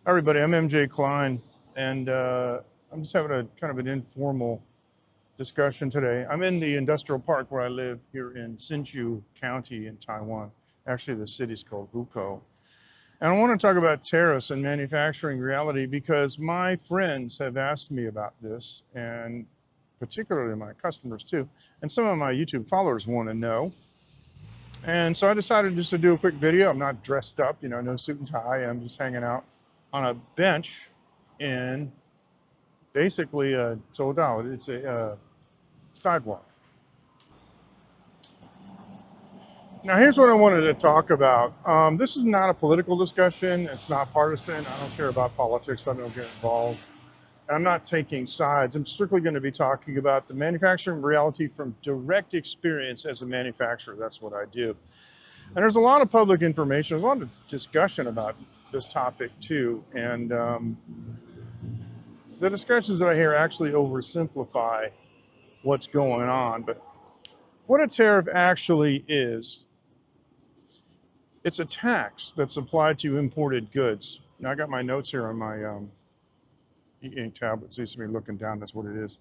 Hi everybody, I'm MJ Klein, and I'm just having a kind of an informal discussion today. I'm in the industrial park where I live here in Hsinchu County in Taiwan. Actually, the city's called Hukou. And I want to talk about tariffs and manufacturing reality because my friends have asked me about this, and particularly my customers too. And some of my YouTube followers want to know. And so I decided just to do a quick video. I'm not dressed up, no suit and tie. I'm just hanging out on a bench in basically a soldao. It's a sidewalk. Now, here's what I wanted to talk about. This is not a political discussion. It's not partisan. I don't care about politics. I don't get involved. I'm not taking sides. I'm strictly going to be talking about the manufacturing reality from direct experience as a manufacturer. That's what I do. And there's a lot of public information. There's a lot of discussion about this topic too. And the discussions that I hear actually oversimplify what's going on. But what a tariff actually is, it's a tax that's applied to imported goods. Now I got my notes here on my e-ink tablet, so you see me looking down, that's what it is.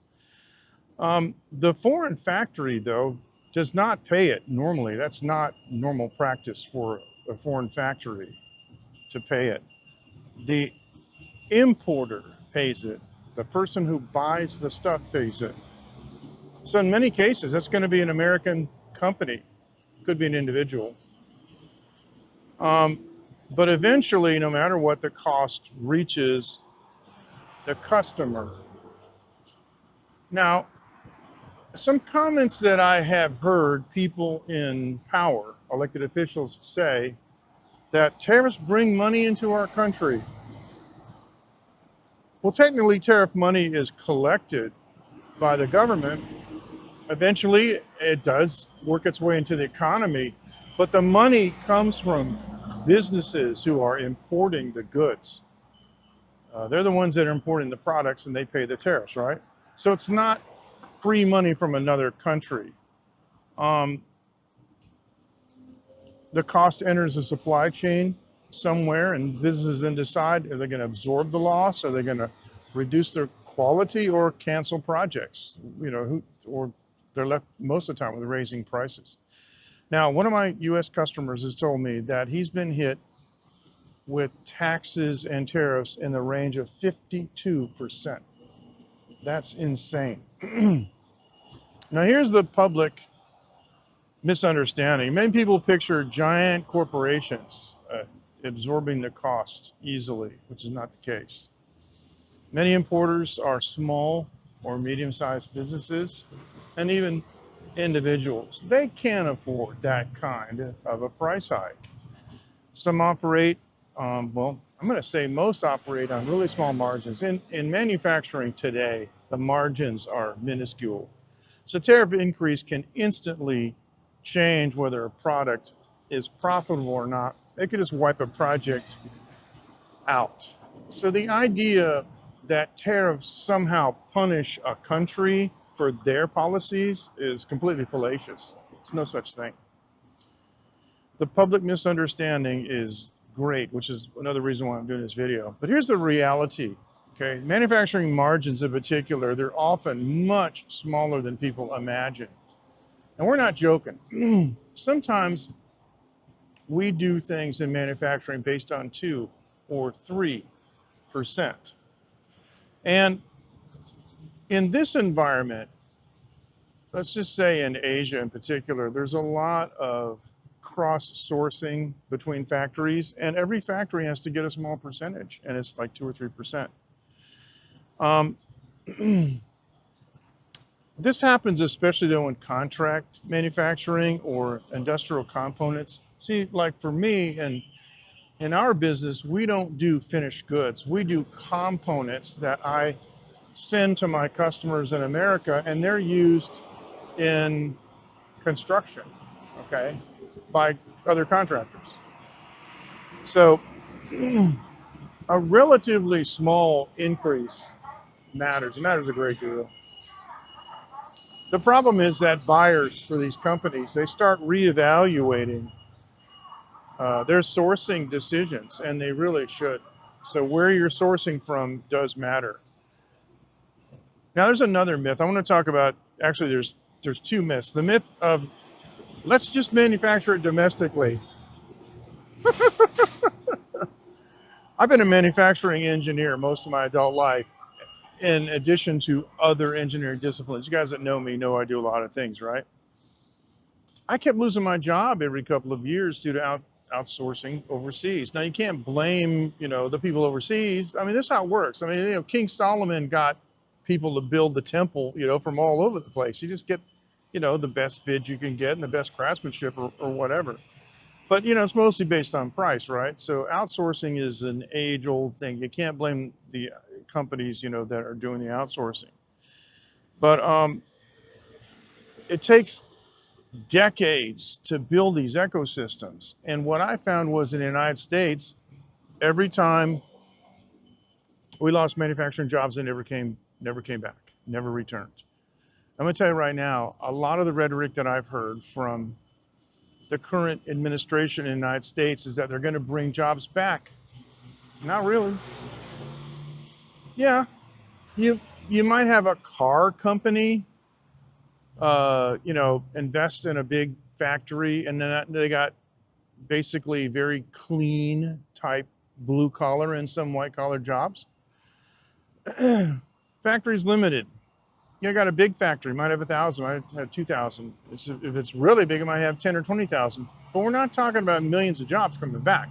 The foreign factory, though, does not pay it normally. That's not normal practice for a foreign factory to pay it. The importer pays it. The person who buys the stuff pays it. So in many cases, that's going to be an American company. Could be an individual. But eventually, no matter what, the cost reaches the customer. Now, some comments that I have heard people in power, elected officials, say that tariffs bring money into our country. Well, technically, tariff money is collected by the government. Eventually, it does work its way into the economy, but the money comes from businesses who are importing the goods. They're the ones that are importing the products and they pay the tariffs, right? So it's not free money from another country. The cost enters the supply chain somewhere, and businesses then decide, are they going to absorb the loss? Are they going to reduce their quality or cancel projects? Or they're left most of the time with raising prices. Now, one of my US customers has told me that he's been hit with taxes and tariffs in the range of 52%. That's insane. Now, here's the public misunderstanding. Many people picture giant corporations absorbing the cost easily, which is not the case. Many importers are small or medium-sized businesses, and even individuals. They can't afford that kind of a price hike. Some operate, well, I'm going to say most operate on really small margins. In manufacturing today, the margins are minuscule. So tariff increase can instantly change whether a product is profitable or not. It could just wipe a project out. So the idea that tariffs somehow punish a country for their policies is completely fallacious. There's no such thing. The public misunderstanding is great, which is another reason why I'm doing this video. But here's the reality, okay? Manufacturing margins in particular, they're often much smaller than people imagine. And we're not joking. Sometimes we do things in manufacturing based on 2 or 3%. And in this environment, let's just say in Asia in particular, there's a lot of cross-sourcing between factories, and every factory has to get a small percentage, and it's like 2 or 3%. This happens especially though in contract manufacturing or industrial components. See, like for me and in our business, we don't do finished goods. We do components that I send to my customers in America, and they're used in construction, okay, by other contractors. So a relatively small increase matters. It matters a great deal. The problem is that buyers for these companies, they start reevaluating their sourcing decisions, and they really should. So where you're sourcing from does matter. Now there's another myth I want to talk about. Actually, there's two myths. The myth of let's just manufacture it domestically. I've been a manufacturing engineer most of my adult life, in addition to other engineering disciplines. You guys that know me know I do a lot of things, right? I kept losing my job every couple of years due to outsourcing overseas. Now you can't blame, the people overseas. I mean, this is how it works. I mean, King Solomon got people to build the temple, from all over the place. You just get, the best bids you can get and the best craftsmanship or whatever. But it's mostly based on price, right? So outsourcing is an age-old thing. You can't blame the companies, that are doing the outsourcing. But it takes decades to build these ecosystems. And what I found was in the United States, every time we lost manufacturing jobs, they never came back, never returned. I'm going to tell you right now, a lot of the rhetoric that I've heard from the current administration in the United States is that they're going to bring jobs back. Not really. Yeah, you might have a car company, invest in a big factory, and then they got basically very clean type blue collar and some white collar jobs. Factory's limited. You got a big factory, might have 1,000, might have 2,000. If it's really big, it might have 10 or 20,000. But we're not talking about millions of jobs coming back.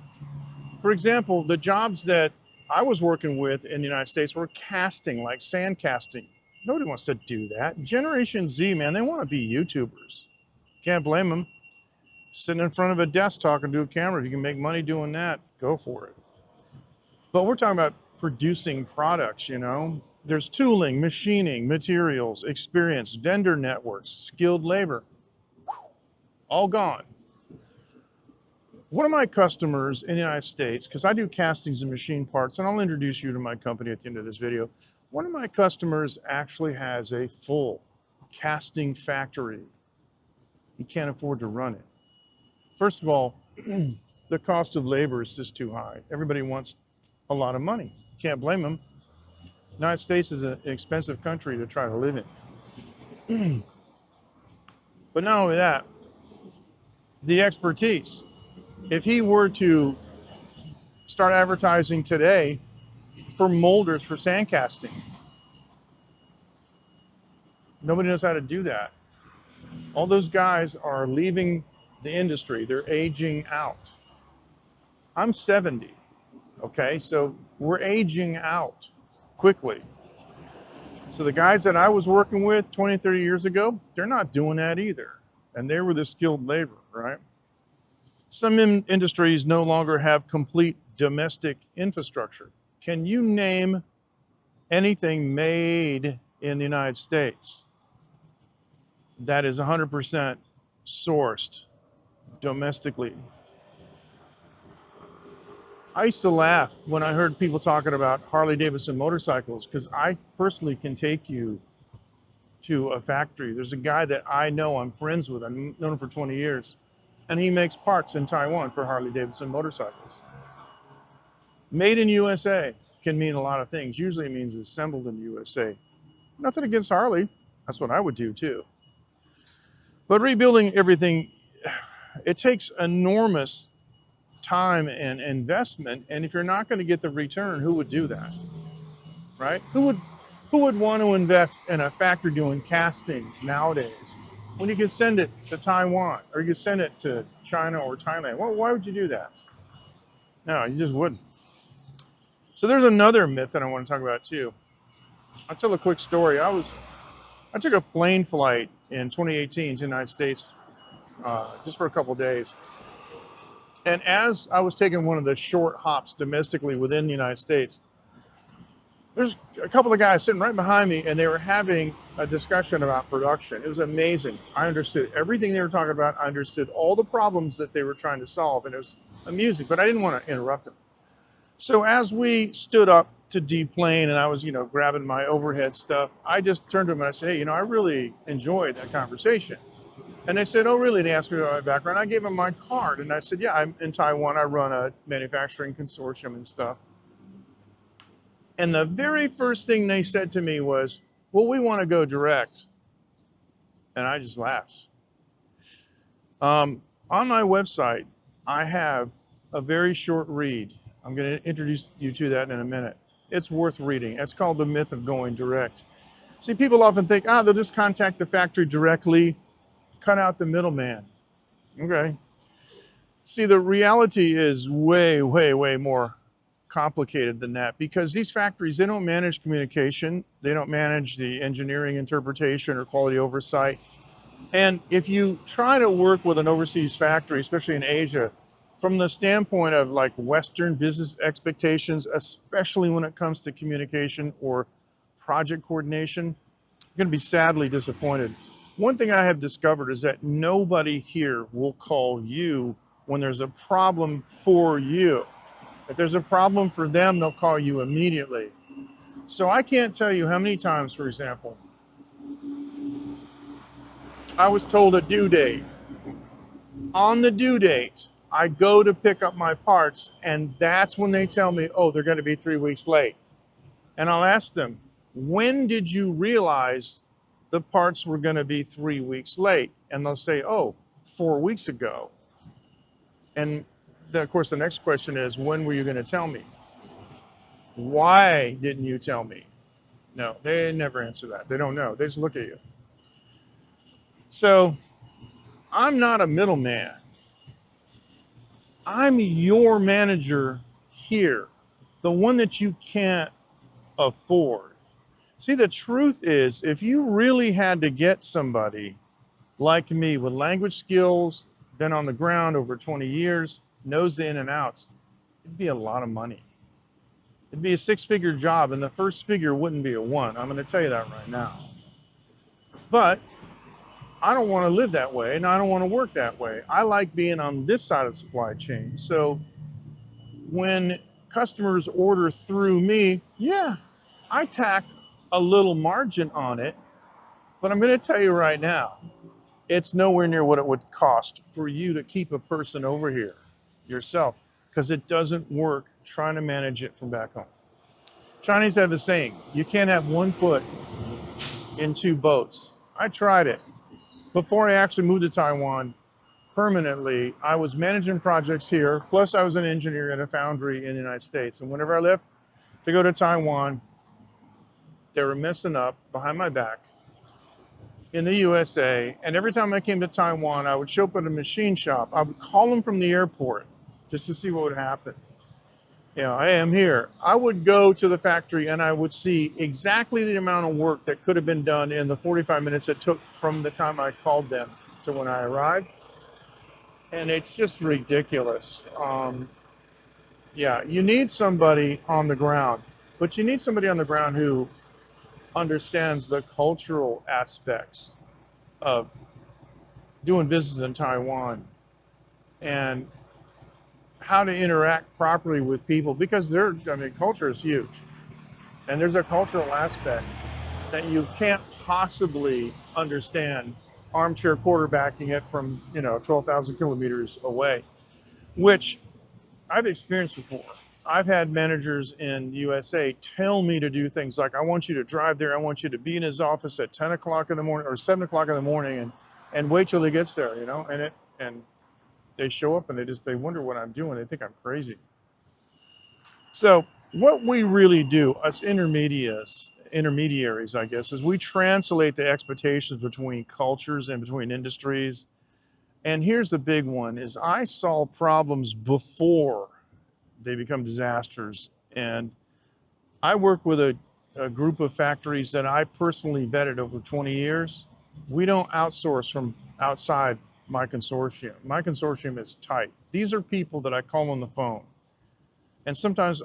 For example, the jobs that I was working with in the United States were casting, like sand casting. Nobody wants to do that. Generation Z, man, they want to be YouTubers. Can't blame them. Sitting in front of a desk talking to a camera, if you can make money doing that, go for it. But we're talking about producing products, There's tooling, machining, materials, experience, vendor networks, skilled labor, all gone. One of my customers in the United States, because I do castings and machine parts, and I'll introduce you to my company at the end of this video. One of my customers actually has a full casting factory. He can't afford to run it. First of all, the cost of labor is just too high. Everybody wants a lot of money. Can't blame them. The United States is an expensive country to try to live in. But not only that, the expertise. If he were to start advertising today for molders for sand casting, nobody knows how to do that. All those guys are leaving the industry. They're aging out. I'm 70, okay? So we're aging out quickly. So the guys that I was working with 20, 30 years ago, they're not doing that either. And they were the skilled labor, right? Some industries no longer have complete domestic infrastructure. Can you name anything made in the United States that is 100% sourced domestically? I used to laugh when I heard people talking about Harley Davidson motorcycles, because I personally can take you to a factory. There's a guy that I know, I'm friends with, I've known him for 20 years, and he makes parts in Taiwan for Harley Davidson motorcycles. Made in USA can mean a lot of things. Usually it means assembled in the USA. Nothing against Harley. That's what I would do too. But rebuilding everything, it takes enormous time and investment. And if you're not going to get the return, who would do that? Right? Who would want to invest in a factory doing castings nowadays when you could send it to Taiwan or you could send it to China or Thailand? Well, why would you do that? No, you just wouldn't. So there's another myth that I want to talk about too. I'll tell a quick story. I took a plane flight in 2018 to the United States just for a couple of days. And as I was taking one of the short hops domestically within the United States, there's a couple of guys sitting right behind me, and they were having a discussion about production. It was amazing. I understood everything they were talking about. I understood all the problems that they were trying to solve, and it was amusing, but I didn't want to interrupt them. So as we stood up to deplane and I was, grabbing my overhead stuff, I just turned to them and I said, hey, I really enjoyed that conversation. And they said, oh, really? They asked me about my background. I gave them my card and I said, yeah, I'm in Taiwan. I run a manufacturing consortium and stuff. And the very first thing they said to me was, well, we want to go direct. And I just laughed. On my website, I have a very short read. I'm going to introduce you to that in a minute. It's worth reading. It's called The Myth of Going Direct. See, people often think, they'll just contact the factory directly, cut out the middleman. Okay. See, the reality is way, way, way more complicated than that, because these factories, they don't manage communication. They don't manage the engineering interpretation or quality oversight. And if you try to work with an overseas factory, especially in Asia, from the standpoint of like Western business expectations, especially when it comes to communication or project coordination, you're going to be sadly disappointed. One thing I have discovered is that nobody here will call you when there's a problem for you. If there's a problem for them, they'll call you immediately. So I can't tell you how many times, for example, I was told a due date. On the due date, I go to pick up my parts, and that's when they tell me, oh, they're going to be 3 weeks late. And I'll ask them, when did you realize the parts were going to be 3 weeks late? And they'll say, oh, 4 weeks ago. And of course, the next question is, when were you going to tell me? Why didn't you tell me? No, they never answer that. They don't know. They just look at you. So I'm not a middleman. I'm your manager here, the one that you can't afford. See, the truth is, if you really had to get somebody like me with language skills, been on the ground over 20 years, knows the in and outs, it'd be a lot of money. It'd be a 6-figure job, and the first figure wouldn't be a 1. I'm going to tell you that right now. But I don't want to live that way, and I don't want to work that way. I like being on this side of the supply chain. So when customers order through me, yeah, I tack a little margin on it, but I'm going to tell you right now, it's nowhere near what it would cost for you to keep a person over here yourself, because it doesn't work trying to manage it from back home. Chinese have a saying, you can't have one foot in 2 boats. I tried it. Before I actually moved to Taiwan permanently, I was managing projects here, plus I was an engineer at a foundry in the United States. And whenever I left to go to Taiwan, they were messing up behind my back in the USA. And every time I came to Taiwan, I would show up at a machine shop. I would call them from the airport just to see what would happen. I am here. I would go to the factory and I would see exactly the amount of work that could have been done in the 45 minutes it took from the time I called them to when I arrived. And it's just ridiculous. Yeah, you need somebody on the ground, but you need somebody on the ground who understands the cultural aspects of doing business in Taiwan and how to interact properly with people, because culture is huge. And there's a cultural aspect that you can't possibly understand armchair quarterbacking it from, 12,000 kilometers away, which I've experienced before. I've had managers in the USA tell me to do things like, I want you to drive there. I want you to be in his office at 10 o'clock in the morning or 7 o'clock in the morning and wait till he gets there, and they show up and they wonder what I'm doing. They think I'm crazy. So what we really do, us intermediaries, I guess, is we translate the expectations between cultures and between industries. And here's the big one, is I solve problems before they become disasters. And I work with a group of factories that I personally vetted over 20 years. We don't outsource from outside my consortium. My consortium is tight. These are people that I call on the phone. And sometimes,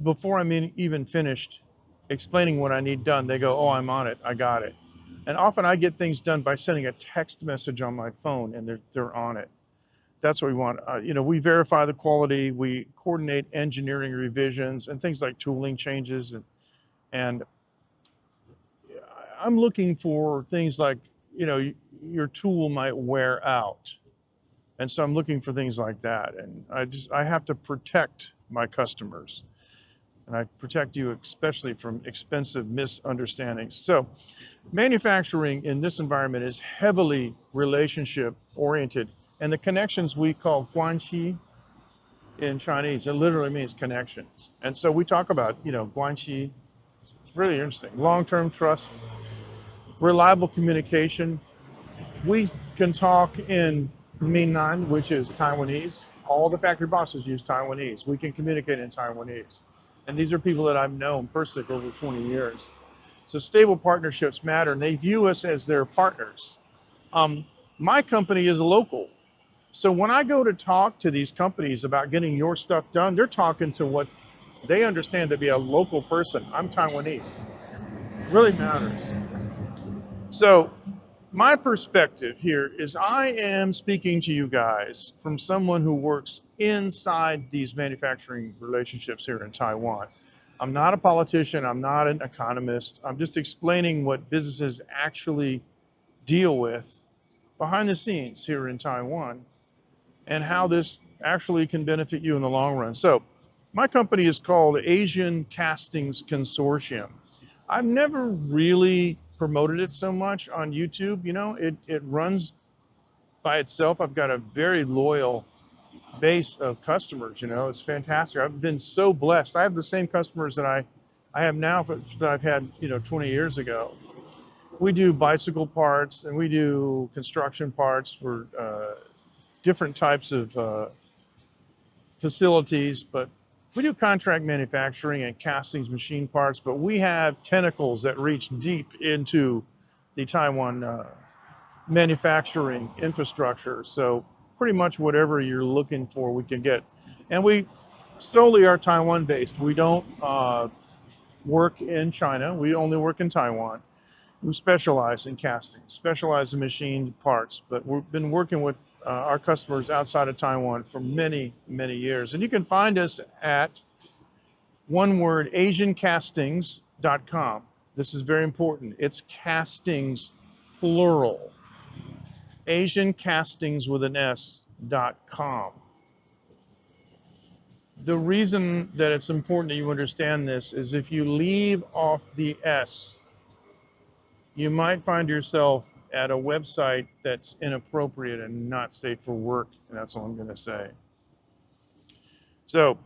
before I'm even finished explaining what I need done, they go, oh, I'm on it, I got it. And often I get things done by sending a text message on my phone, and they're on it. That's what we want. We verify the quality, we coordinate engineering revisions and things like tooling changes. And I'm looking for things like, your tool might wear out. And so I'm looking for things like that. And I have to protect my customers. and I protect you especially from expensive misunderstandings. So manufacturing in this environment is heavily relationship oriented, and the connections we call guanxi in Chinese, it literally means connections. And so we talk about, guanxi, it's really interesting. Long-term trust, reliable communication. We can talk in Minnan, which is Taiwanese. All the factory bosses use Taiwanese. We can communicate in Taiwanese. And these are people that I've known personally for over 20 years. So stable partnerships matter, and they view us as their partners. My company is local. So when I go to talk to these companies about getting your stuff done, they're talking to what they understand to be a local person. I'm Taiwanese. It really matters. So my perspective here is I am speaking to you guys from someone who works inside these manufacturing relationships here in Taiwan. I'm not a politician. I'm not an economist. I'm just explaining what businesses actually deal with behind the scenes here in Taiwan and how this actually can benefit you in the long run. So my company is called Asian Castings Consortium. I've never really promoted it so much on YouTube. It runs by itself. I've got a very loyal base of customers. It's fantastic. I've been so blessed. I have the same customers that I have now that I've had 20 years ago. We do bicycle parts and we do construction parts for different types of facilities, but we do contract manufacturing and castings machine parts, but we have tentacles that reach deep into the Taiwan manufacturing infrastructure. So pretty much whatever you're looking for, we can get. And we solely are Taiwan based. We don't work in China. We only work in Taiwan. We specialize in casting, specialize in machined parts, but we've been working with our customers outside of Taiwan for many, many years. And you can find us at one word, asiancastings.com. This is very important. It's castings, plural. Asiancastings with an S.com. The reason that it's important that you understand this is if you leave off the S, you might find yourself at a website that's inappropriate and not safe for work, and that's all I'm going to say. So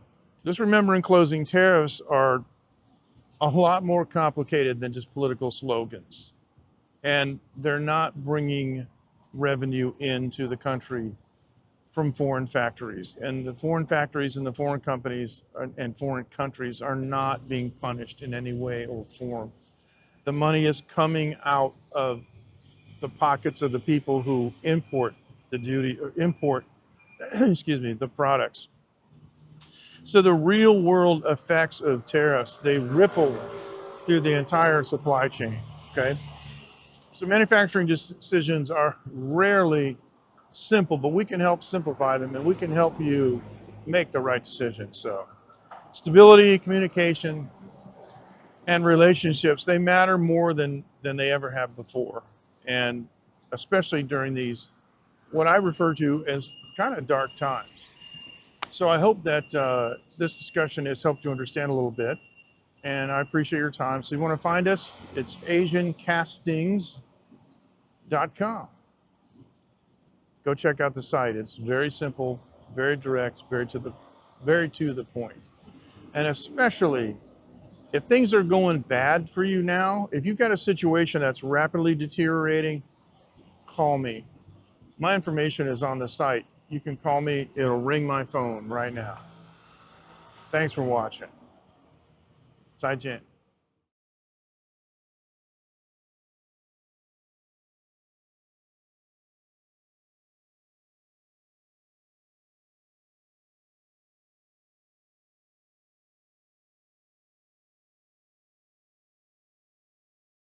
just remember in closing, tariffs are a lot more complicated than just political slogans, and they're not bringing revenue into the country from foreign factories, and the foreign factories and the foreign companies and foreign countries are not being punished in any way or form. The money is coming out of the pockets of the people who import excuse me, the products. So the real world effects of tariffs, they ripple through the entire supply chain, okay? So manufacturing decisions are rarely simple, but we can help simplify them and we can help you make the right decision. So stability, communication, and relationships, they matter more than they ever have before. And especially during these, what I refer to as kind of dark times. So I hope that this discussion has helped you understand a little bit, and I appreciate your time. So you want to find us, it's asiancastings.com. Go check out the site. It's very simple, very direct, very to the point. And especially if things are going bad for you now, if you've got a situation that's rapidly deteriorating, call me. My information is on the site. You can call me. It'll ring my phone right now. Thanks for watching. 再见.